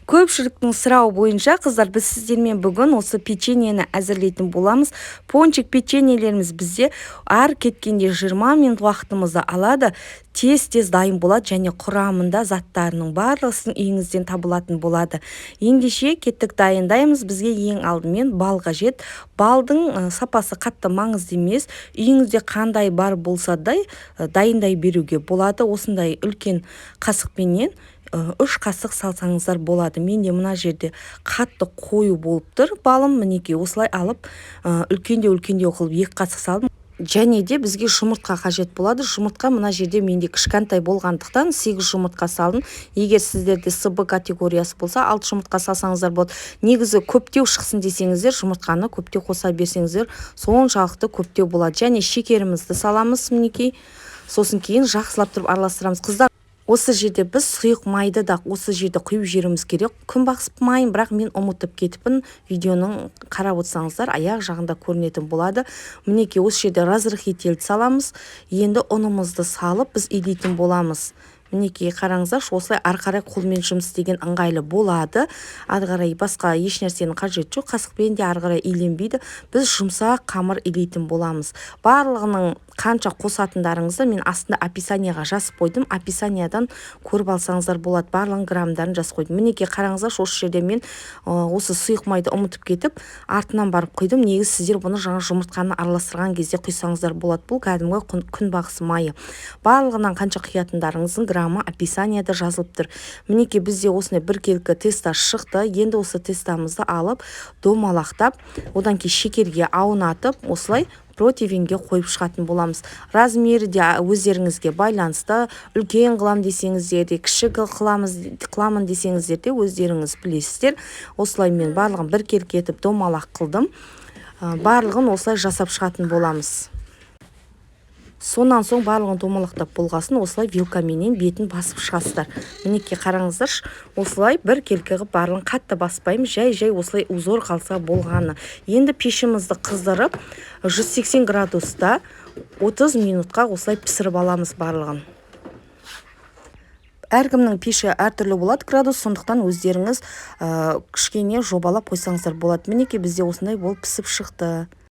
Көпшіліктің сұрауы бойынша қыздар, біз сіздермен бүгін осы печеньені әзірлейтін боламыз. Пончик печеньелеріміз бізде ар кеткенде 20 минут уақытымызды алады. Тез дайын болады және құрамында заттарының барлығын үйіңізден табылатын болады. Ендеше кеттік дайындаймыз. Бізге ең алдымен бал қажет. Балдың сапасы қатты маңызды емес. Үйіңізде қандай бар болса да дайындай беруге болады. Осындай үлкен қасықпенен 3 қасық салсаңыздар болады. Менде мына жерде қатты қою болып тұр балым. Мінекей осылай алып үлкендеу қылып 2 қасық салдым. Және де бізге жұмыртқа қажет болады. Жұмыртқа мына жерде менде кішкентай болғандықтан 8 жұмыртқа салдым. Егер сіздерде СБ категориясы болса 6 жұмыртқа салсаңыздар болады. Негізі көптеу шықсын десеңіздер, жұмыртқаны көптеу қоса берсеңіздер, соншалықты көптеу болады. Және шекерімізді саламыз мінекей. Сосын кейін жақсылап тұрып араластырамыз. Қыздар, осы жерде біз сұйық майды да осы жерде құйып жіберуіміз керек. Күнбағыс майын, бірақ мен ұмытып кетіппін. Видеоның қарап отырсаңыздар аяқ жағында көрінетін болады. Мінекей осы жерде разрыхитель саламыз. Енді ұнымызды салып біз илейтін боламыз. Мінекей қараңыздар, осылай ары қарай қолмен жұмыс істеген ыңғайлы болады. Ары қарай басқа еш нәрсенің қажеті жоқ. Қасықпен де ары қарай иленбейді. Біз жұмсақ қамыр илейтін боламыз. Барлығының қанша қосатындарыңызды мен астында описанияға жазып қойдым. Описаниядан көріп алсаңыздар болады. Барлығын граммдарын жазып қойдым. Мінекей қараңыздар, осы жерде мен осы сұйық майды ұмытып кетіп, артынан барып құйдым. Негізі сіздер бұны жаңа жұмыртқаны араластырған кезде құйсаңыздар болады. Бұл кәдімгі күнбағыс майы. Барлығынан қанша құятындарыңыздың граммы описанияда жазылып тұр. Мінекей бізде осындай бір келкі теста шықты. Енді осы тестамызды алып, домалақтап, одан кейін шекерге аунатып, осылай противенге қойып шығатын боламыз. Размері де өздеріңізге байланысты. Үлкен қылам десеңіздер де, кіші қыламын десеңіздер де өздеріңіз білесіздер. Осылай мен барлығын бір келкі етіп домалақ қылдым. Барлығын осылай жасап шығатын боламыз. Сонан соң барлығын домалақтап болғасын, осылай вилкаменен бетін басып шығасыздар. Мінекей қараңыздар, осылай бір келкі қылып барлығын қатты баспаймыз, жай осылай узор қалса болғаны. Енді пешімізді қыздырып 180 градуста 30 минутқа осылай пісіріп аламыз барлығын. Әркімнің пеші әртүрлі болады градус, сондықтан өздеріңіз кішкене жобалап қойсаңыздар болады. Мінекей бізде осындай болып пісіп шықты.